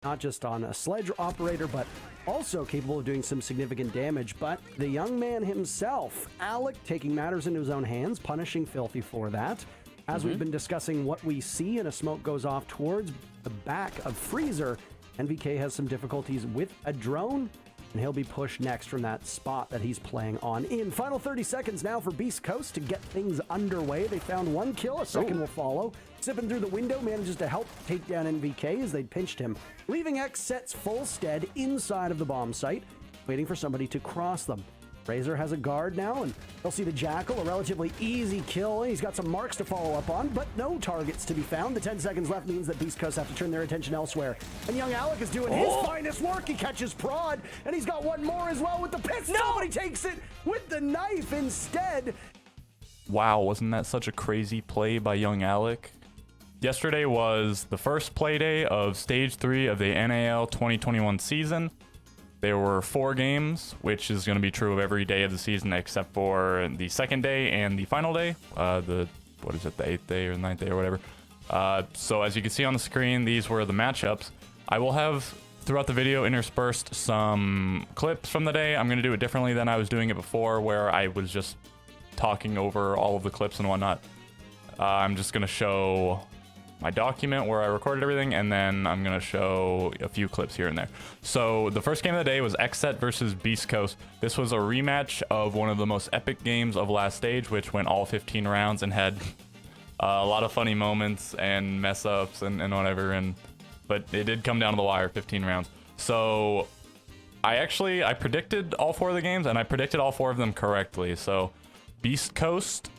not just on a sledge operator, but also capable of doing some significant damage. But the young man himself, Alec, taking matters into his own hands, punishing Filthy for that. As we've been discussing what we see, and a smoke goes off towards the back of Freezer, NVK has some difficulties with a drone, and he'll be pushed next from that spot that he's playing on. In final 30 seconds now for Beast Coast to get things underway. They found one kill, a second will follow. Sipping through the window, manages to help take down NVK as they'd pinched him, leaving X sets full stead inside of the bomb site, waiting for somebody to cross them. Razor has a guard now, and they'll see the Jackal, a relatively easy kill. He's got some marks to follow up on, but no targets to be found. The 10 seconds left means that Beast Coast have to turn their attention elsewhere. And young Alec is doing his finest work. He catches Prod, and he's got one more as well with the pistol, but he takes it with the knife instead. Wow, wasn't that such a crazy play by young Alec? Yesterday was the first Playday of Stage 3 of the NAL 2021 season. There were 4 games, which is going to be true of every day of the season except for the second day and the final day. The 8th day or 9th day or whatever. So as you can see on the screen, these were the matchups. I will have, throughout the video, interspersed some clips from the day. I'm going to do it differently than I was doing it before, where I was just talking over all of the clips and whatnot. I'm just going to show my document where I recorded everything, and then I'm gonna show a few clips here and there. So the first game of the day was Xset versus Beast Coast. This was a rematch of one of the most epic games of last stage, which went all 15 rounds and had a lot of funny moments and mess ups and whatever. But it did come down to the wire, 15 rounds. So I predicted all 4 of the games, and I predicted all 4 of them correctly. So Beast Coast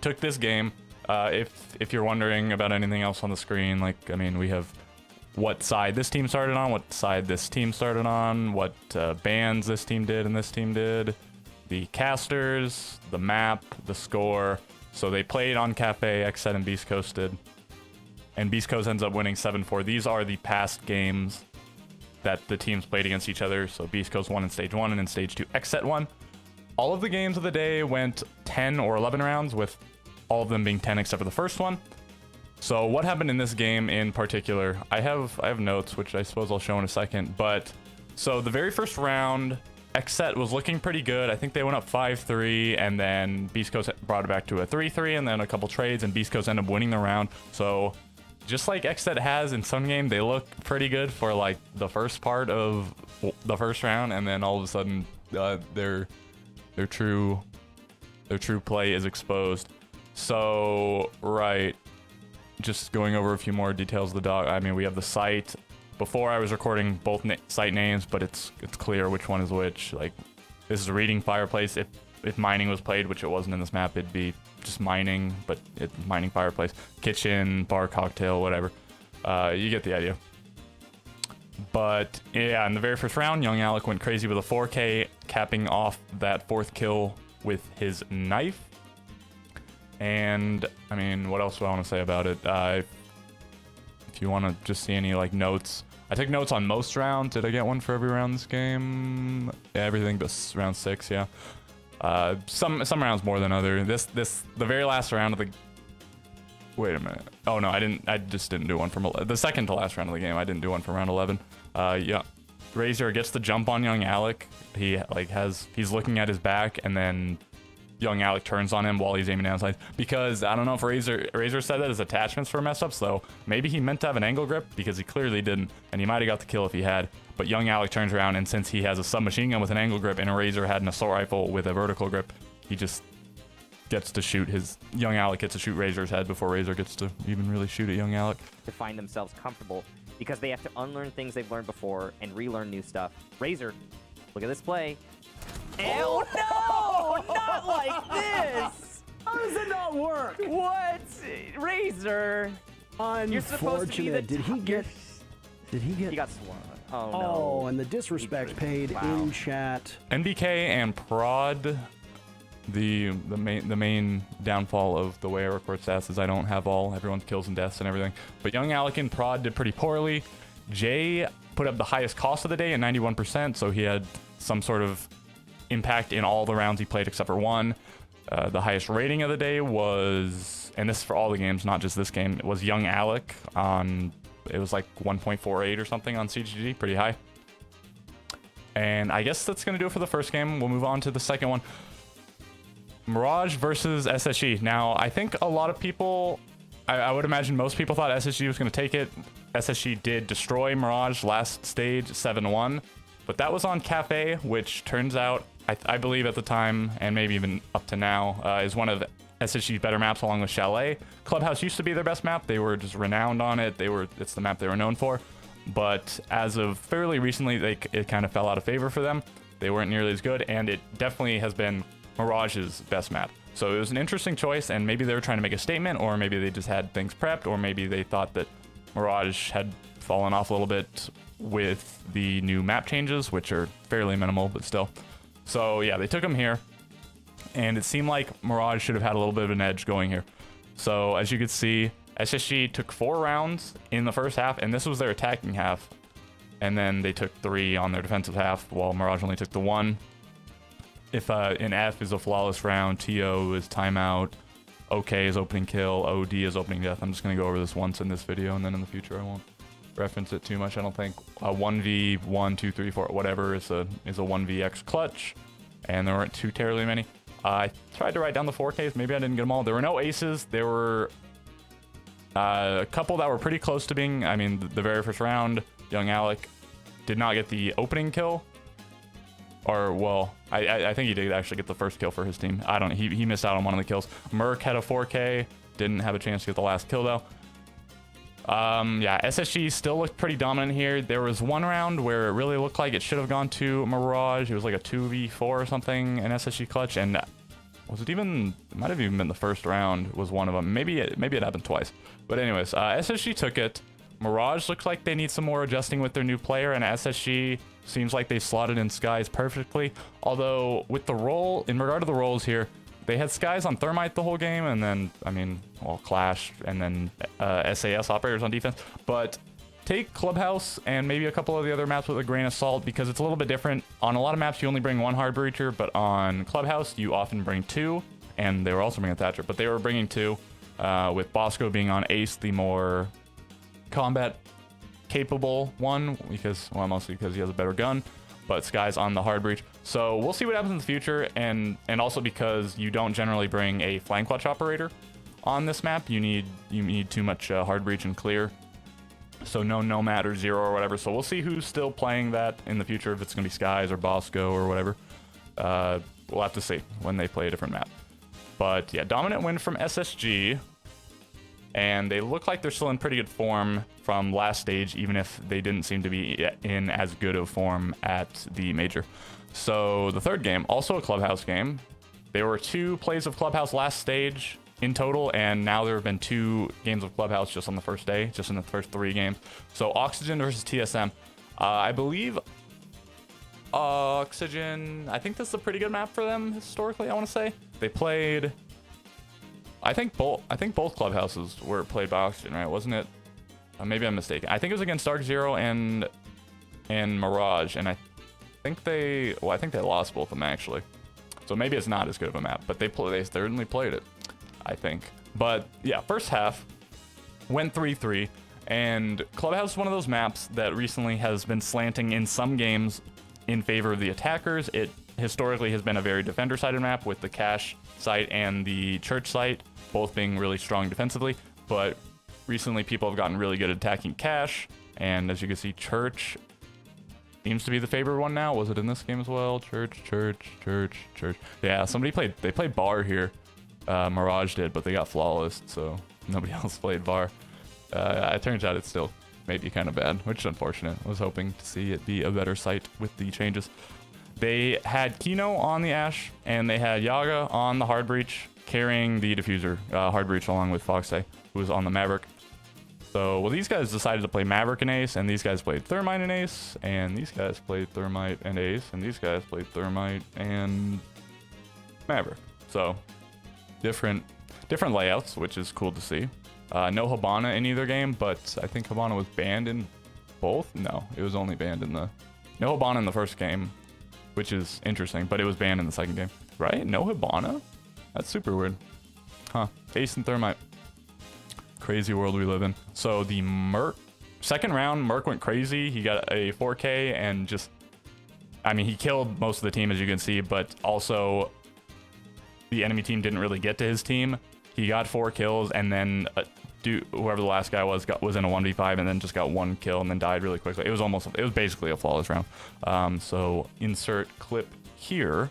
took this game. If you're wondering about anything else on the screen, we have what side this team started on, what side this team started on, what bans this team did and this team did, the casters, the map, the score. So they played on Cafe, Xset, and Beast Coast did. And Beast Coast ends up winning 7-4. These are the past games that the teams played against each other. So Beast Coast won in Stage 1, and in Stage 2, Xset won. All of the games of the day went 10 or 11 rounds, with all of them being 10 except for the first one. So what happened in this game in particular? I have notes, which I suppose I'll show in a second. But so the very first round, Xset was looking pretty good. I think they went up 5-3, and then Beast Coast brought it back to a 3-3, and then a couple trades, and Beast Coast ended up winning the round. So just like Xset has in some game, they look pretty good for like the first part of the first round, and then all of a sudden their true play is exposed. So, right, just going over a few more details of the dog. I mean, we have the site. Before I was recording both site names, but it's clear which one is which. Like, this is Reading Fireplace. If mining was played, which it wasn't in this map, it'd be just mining, but it's Mining Fireplace. Kitchen, bar, cocktail, whatever. You get the idea. But, yeah, in the very first round, young Alec went crazy with a 4K, capping off that 4th kill with his knife. And I mean, what else do I want to say about it? If you want to just see any like notes, I took notes on most rounds. Did I get one for every round this game? Yeah, everything but round 6. Yeah. Some rounds more than other. The very last round of the. Wait a minute. Oh no, I didn't. I just didn't do one from the second to last round of the game. I didn't do one for round 11. Yeah. Razor gets the jump on young Alec. He's looking at his back, and then young Alec turns on him while he's aiming down sights, because I don't know if Razor said that his attachments were messed up, so maybe he meant to have an angle grip, because he clearly didn't, and he might have got the kill if he had. But young Alec turns around, and since he has a submachine gun with an angle grip and a Razor had an assault rifle with a vertical grip, he just gets to shoot young Alec gets to shoot Razor's head before Razor gets to even really shoot at young Alec. To find themselves comfortable, because they have to unlearn things they've learned before and relearn new stuff. Razor, look at this play. Oh no! Not like this! How does it not work? What? Razor! You're supposed to be the Did he get? He got swung. Oh no. Oh, and the disrespect paid in chat. NBK and Prod, the main downfall of the way I record stats is I don't have everyone's kills and deaths and everything. But young Alec and Prod did pretty poorly. Jay put up the highest cost of the day at 91%, so he had some sort of impact in all the rounds he played except for one. The highest rating of the day was, and this is for all the games, not just this game, it was young Alec on It was like 1.48 or something on CGG, pretty high. And I guess that's going to do it for the first game. We'll move on to the second one. Mirage versus SSG. Now, I think a lot of people, I would imagine most people thought SSG was going to take it. SSG did destroy Mirage last stage 7-1, but that was on Cafe, which turns out, I believe at the time, and maybe even up to now, is one of SSG's better maps along with Chalet. Clubhouse used to be their best map. They were just renowned on it. It's the map they were known for. But as of fairly recently, it kind of fell out of favor for them. They weren't nearly as good, and it definitely has been Mirage's best map. So it was an interesting choice, and maybe they were trying to make a statement, or maybe they just had things prepped, or maybe they thought that Mirage had fallen off a little bit with the new map changes, which are fairly minimal, but still. So yeah, they took him here, and it seemed like Mirage should have had a little bit of an edge going here. So as you could see, SSG took 4 rounds in the first half, and this was their attacking half. And then they took 3 on their defensive half, while Mirage only took the 1. If an F is a flawless round, TO is timeout, OK is opening kill, OD is opening death. I'm just going to go over this once in this video, and then in the future I won't reference it too much. I don't think 1v, 1, 2, 3, 4, whatever is a 1vx clutch, and there weren't too terribly many. I tried to write down the 4Ks. Maybe I didn't get them all. There were no aces. There were a couple that were pretty close to being, I mean, the very first round, Young Alec did not get the opening kill. Or, well, I think he did actually get the first kill for his team. I don't know. He missed out on one of the kills. Merc had a 4K. Didn't have a chance to get the last kill, though. Yeah, SSG still looked pretty dominant here. There was one round where it really looked like it should have gone to Mirage. It was like a 2v4 or something, an SSG clutch. And was it even, it might have even been the first round was one of them. Maybe it happened twice. But anyways, SSG took it. Mirage looks like they need some more adjusting with their new player, and SSG seems like they slotted in Skies perfectly. Although with the role, in regard to the roles here, they had Skies on Thermite the whole game, and then, I mean, well, Clash, and then SAS operators on defense. But take Clubhouse and maybe a couple of the other maps with a grain of salt, because it's a little bit different. On a lot of maps, you only bring 1 hard breacher, but on Clubhouse, you often bring 2, and they were also bringing Thatcher, but they were bringing 2, with Bosco being on Ace, the more combat capable one, because, well, mostly because he has a better gun, but Sky's on the hard breach. So we'll see what happens in the future, and also because you don't generally bring a flank clutch operator on this map. You need too much hard breach and clear, so no Nomad or Zero or whatever. So we'll see who's still playing that in the future, if it's gonna be Skies or Bosco or whatever. We'll have to see when they play a different map. But yeah, dominant win from SSG, and they look like they're still in pretty good form from last stage, even if they didn't seem to be in as good of form at the major. So the third game, also a Clubhouse game. There were 2 plays of Clubhouse last stage in total, and now there have been 2 games of Clubhouse just on the first day, just in the first 3 games. So Oxygen versus TSM. I believe Oxygen, I think this is a pretty good map for them historically, I want to say. They played, I think both Clubhouses were played by Oxygen, right? Wasn't it? Maybe I'm mistaken. I think it was against Dark Zero and Mirage, and I think they lost both of them actually. So maybe it's not as good of a map, but they certainly played it, I think. But yeah, first half went 3-3, and Clubhouse is one of those maps that recently has been slanting in some games in favor of the attackers. It historically has been a very defender-sided map, with the Cache site and the Church site both being really strong defensively, but recently people have gotten really good at attacking Cache, and as you can see, Church seems to be the favorite one now. Was it in this game as well? Church. Yeah, they played Bar here. Mirage did, but they got flawless, so nobody else played Bar. It turns out it's still maybe kind of bad, which is unfortunate. I was hoping to see it be a better site with the changes. They had Kino on the Ashe, and they had Yaga on the hard breach, carrying the diffuser hard breach along with Foxay, who was on the Maverick. So, well, these guys decided to play Maverick and Ace, and these guys played Thermite and Ace, and these guys played Thermite and Ace, and these guys played Thermite and Maverick. So, different layouts, which is cool to see. No Hibana in either game, but I think Hibana was banned in both? No, it was only banned in the... No Hibana in the first game, which is interesting, but it was banned in the second game. Right? No Hibana? That's super weird. Huh. Ace and Thermite. Crazy world we live in. So the Merc second round, Merc went crazy. He got a 4K and just, I mean, he killed most of the team, as you can see, but also the enemy team didn't really get to his team. He got 4 kills, and then whoever the last guy was in a 1v5 and then just got 1 kill and then died really quickly. It was basically a flawless round. So insert clip here.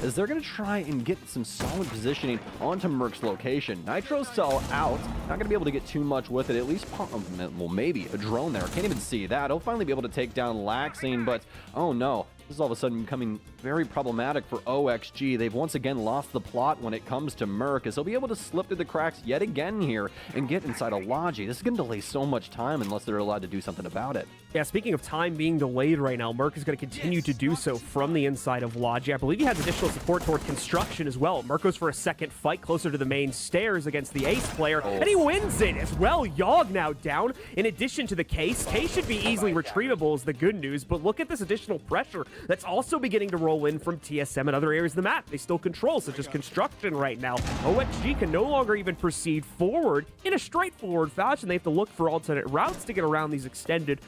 As they're going to try and get some solid positioning onto Merc's location. Nitro's still out. Not going to be able to get too much with it. At least, well, maybe a drone there. Can't even see that. He'll finally be able to take down Laxing, but oh no. This is all of a sudden becoming very problematic for OXG. They've once again lost the plot when it comes to Merc, as he'll be able to slip through the cracks yet again here and get inside a Logi. This is going to delay so much time unless they're allowed to do something about it. Yeah, speaking of time being delayed right now, Merc is going to continue to do so from the inside of Logi. I believe he has additional support toward construction as well. Merc goes for a second fight closer to the main stairs against the Ace player, and he wins it as well. Yogg now down. In addition to the Case should be easily retrievable is the good news, but look at this additional pressure that's also beginning to roll in from TSM and other areas of the map they still control, such as construction right now. OXG can no longer even proceed forward in a straightforward fashion. They have to look for alternate routes to get around these extended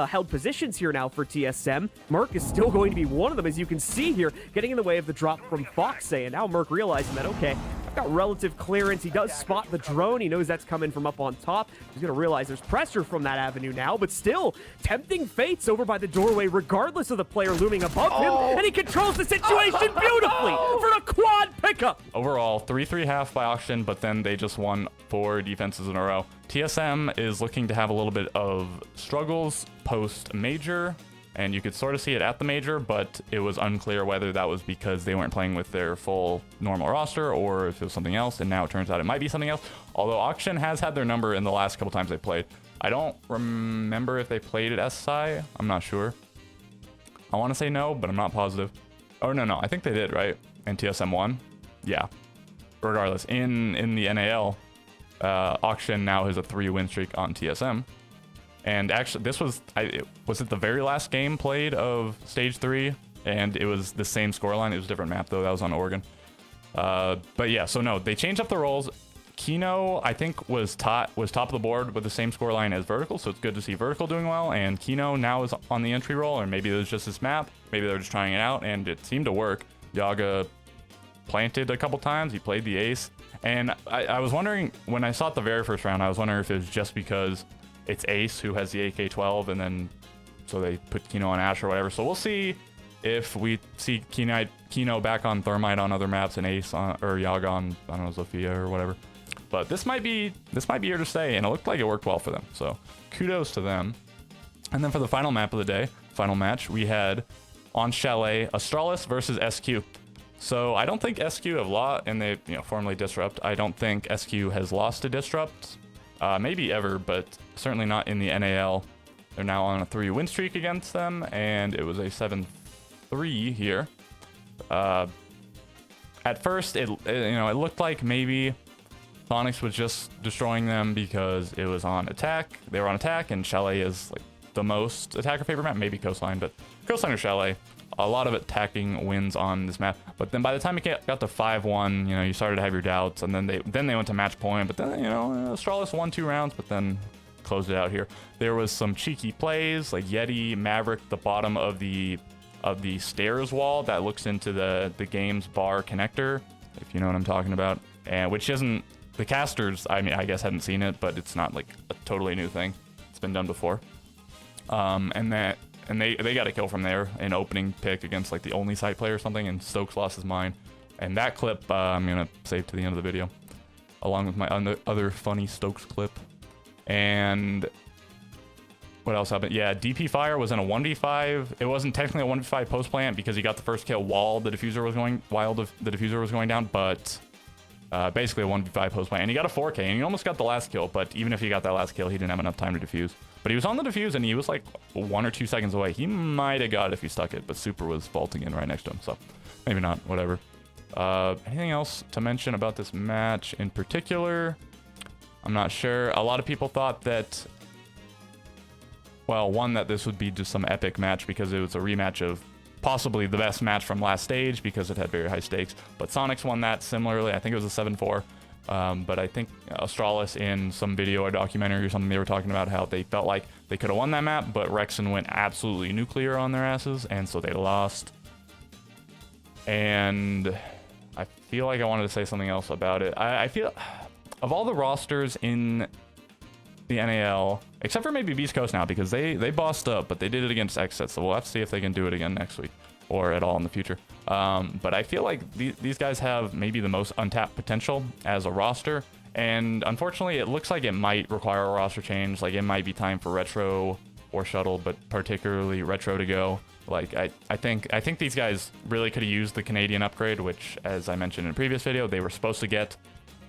held positions here now for TSM. Merc is still going to be one of them, as you can see here, getting in the way of the drop from Foxe, and now Merc realizing that, okay, I've got relative clearance. He does spot the drone. He knows that's coming from up on top. He's going to realize there's pressure from that avenue now, but still, tempting fates over by the doorway, regardless of the player looming above him, and he controls the situation beautifully for a quad pickup. Overall, 3-3 half by Auction, but then they just won 4 defenses in a row. TSM is looking to have a little bit of struggles post-major, and you could sort of see it at the major, but it was unclear whether that was because they weren't playing with their full normal roster or if it was something else, and now it turns out it might be something else. Although Auction has had their number in the last couple times they played. I don't remember if they played at SI. I'm not sure. I want to say no, but I'm not positive. Oh, no, I think they did, right? And TSM won? Yeah. Regardless, in the NAL, Auction now has a 3-win streak on TSM. And actually, this was it the very last game played of Stage 3? And it was the same scoreline. It was a different map, though. That was on Oregon. But yeah, so no, they changed up the roles. Kino, I think, was top of the board with the same scoreline as Vertical, so it's good to see Vertical doing well. And Kino now is on the entry role, or maybe it was just this map. Maybe they were just trying it out, and it seemed to work. Yaga planted a couple times. He played the Ace. And I was wondering, when I saw it the very first round, I was wondering if it was just because it's Ace who has the AK-12, and then so they put Kino on Ash or whatever. So we'll see if we see Kino back on Thermite on other maps and Ace on, or Yaga on, I don't know, Zofia or whatever. But this might be here to stay, and it looked like it worked well for them. So kudos to them. And then for the final map of the day, final match, we had on Chalet Astralis versus SQ. So I don't think SQ have lost, and they formerly Disrupt. I don't think SQ has lost to Disrupt, maybe ever, but certainly not in the NAL. They're now on a 3-win streak against them, and it was a 7-3 here. At first, it looked like maybe Sonics was just destroying them because it was on attack. They were on attack, and Chalet is like the most attacker favorite map, maybe Coastline, but Coastline or Chalet. A lot of attacking wins on this map, but then by the time it got to 5-1, you started to have your doubts, and then they went to match point. But then Astralis won 2 rounds, but then closed it out here. There was some cheeky plays like Yeti Maverick, the bottom of the stairs wall that looks into the game's bar connector, if you know what I'm talking about, and which isn't the casters. I mean, I guess hadn't seen it, but it's not like a totally new thing. It's been done before, And they got a kill from there, an opening pick against like the only site player or something, and Stokes lost his mind. And that clip I'm gonna save to the end of the video, along with my other funny Stokes clip. And what else happened? Yeah, DP Fire was in a 1v5. It wasn't technically a 1v5 post plant because he got the first kill while the diffuser was going down, but basically a 1v5 post plant. And he got a 4K, and he almost got the last kill, but even if he got that last kill, he didn't have enough time to defuse. But he was on the defuse, and he was like 1 or 2 seconds away. He might have got it if he stuck it, but Super was vaulting in right next to him, so maybe not, whatever. Anything else to mention about this match in particular? I'm not sure. A lot of people thought that, well, one, that this would be just some epic match because it was a rematch of possibly the best match from last stage because it had very high stakes. But Sonics won that similarly. I think it was a 7-4. But I think Astralis in some video or documentary or something, they were talking about how they felt like they could have won that map, but Rexen went absolutely nuclear on their asses, and so they lost. And I feel like I wanted to say something else about it. I feel, of all the rosters in the NAL, except for maybe Beast Coast now, because they bossed up, but they did it against Xset, so we'll have to see if they can do it again next week or at all in the future. But I feel like these guys have maybe the most untapped potential as a roster, and unfortunately it looks like it might require a roster change. Like, it might be time for Retro or Shuttle, but particularly Retro to go. Like, I think these guys really could have used the Canadian upgrade, which, as I mentioned in a previous video, they were supposed to get,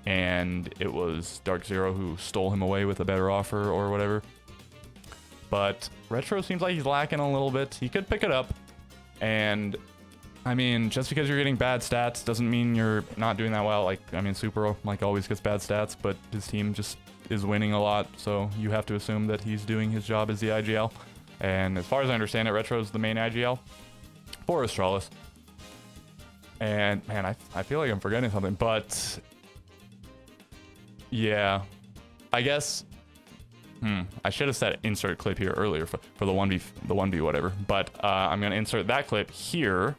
and it was Dark Zero who stole him away with a better offer or whatever. But Retro seems like he's lacking a little bit. He could pick it up, and I mean, just because you're getting bad stats doesn't mean you're not doing that well. Like, I mean, Super like always gets bad stats, but his team just is winning a lot, so you have to assume that he's doing his job as the IGL. And as far as I understand it, Retro is the main IGL for Astralis. And man, I feel like I'm forgetting something, but yeah, I guess I should have said insert clip here earlier for the 1v whatever, but I'm gonna insert that clip here.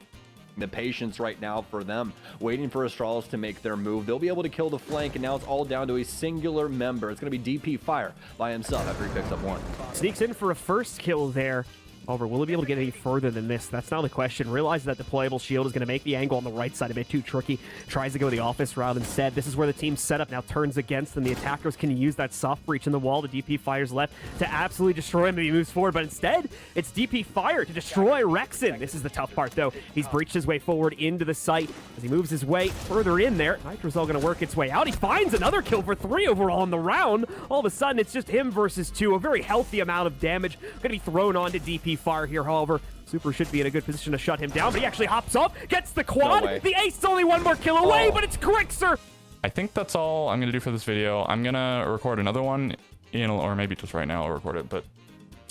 The patience right now for them, waiting for Astralis to make their move. They'll be able to kill the flank, and now it's all down to a singular member. It's going to be DP Fire by himself after he picks up one. Sneaks in for a first kill there. However, will he be able to get any further than this? That's now the question. Realizes that deployable shield is going to make the angle on the right side a bit too tricky. Tries to go the office route instead. This is where the team's setup now turns against them. The attackers can use that soft breach in the wall. The DP Fire's left to absolutely destroy him if he moves forward, but instead, it's DP Fire to destroy Rexen. This is the tough part, though. He's breached his way forward into the site. As he moves his way further in there, Nitro's all going to work its way out. He finds another kill for 3 overall in the round. All of a sudden, it's just him versus 2. A very healthy amount of damage going to be thrown onto DP Fire here, however. Super should be in a good position to shut him down, but he actually hops up, gets the quad. No way. The ace is only one more kill away, but it's Grixer. I think that's all I'm gonna do for this video. I'm gonna record another one or maybe just right now I'll record it, but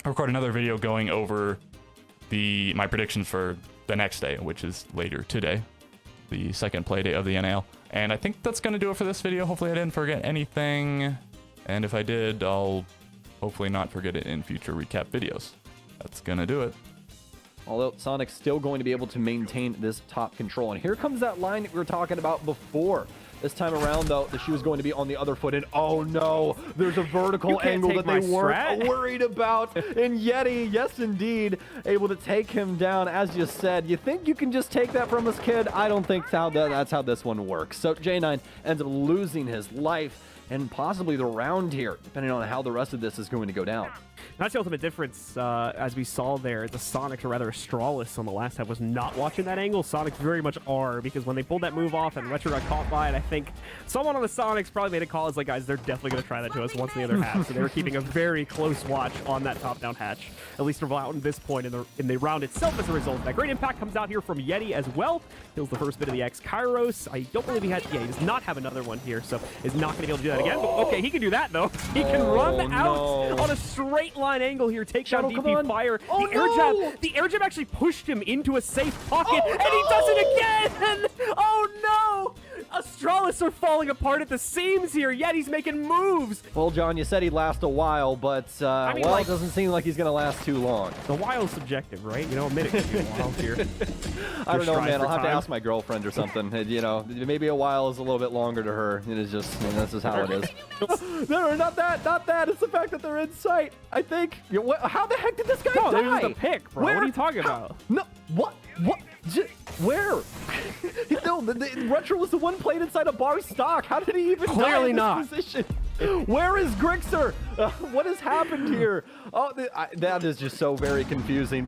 I'll record another video going over my predictions for the next day, which is later today, the second play day of the NAL. And I think that's gonna do it for this video. Hopefully I didn't forget anything, and if I did, I'll hopefully not forget it in future recap videos. That's gonna do it. Although Sonic's still going to be able to maintain this top control. And here comes that line that we were talking about before. This time around, though, the shoe is going to be on the other foot. And oh no, there's a vertical angle that they weren't worried about. And Yeti, yes indeed, able to take him down. As you said, you think you can just take that from us, kid? I don't think that's how this one works. So J9 ends up losing his life and possibly the round here, depending on how the rest of this is going to go down. That's the ultimate difference, as we saw there. The Sonic, or rather Astralis on the last half, was not watching that angle. Sonics very much are, because when they pulled that move off and Retro got caught by it, I think someone on the Sonics probably made a call. It's like, guys, they're definitely going to try that to us once in the other half. So they were keeping a very close watch on that top-down hatch, at least around this point in the round itself as a result of that. Great impact comes out here from Yeti as well. Kills the first bit of the X Kairos. I don't believe he does not have another one here, so is not going to be able to do that again. But okay, he can do that, though. He can run out on a straight line angle here, take down DP Fire. The air jab actually pushed him into a safe pocket, and he does it again! Oh no! Astralis are falling apart at the seams here. Yeti's making moves. Well, John, you said he'd last a while, but I mean, well, it doesn't seem like he's going to last too long. The while is subjective, right? You know, a minute could be a while here. I don't know, man. I'll have to ask my girlfriend or something. You know, maybe a while is a little bit longer to her. It is just, I mean, this is how it is. No, not that. It's the fact that they're in sight, I think. How the heck did this guy die? No, it was the pick, bro. Where? What are you talking about? No, what? Where? No, the Retro was the one played inside a bar stock. How did he even die in this position? Where is Grixer? What has happened here? Oh, that is just so very confusing.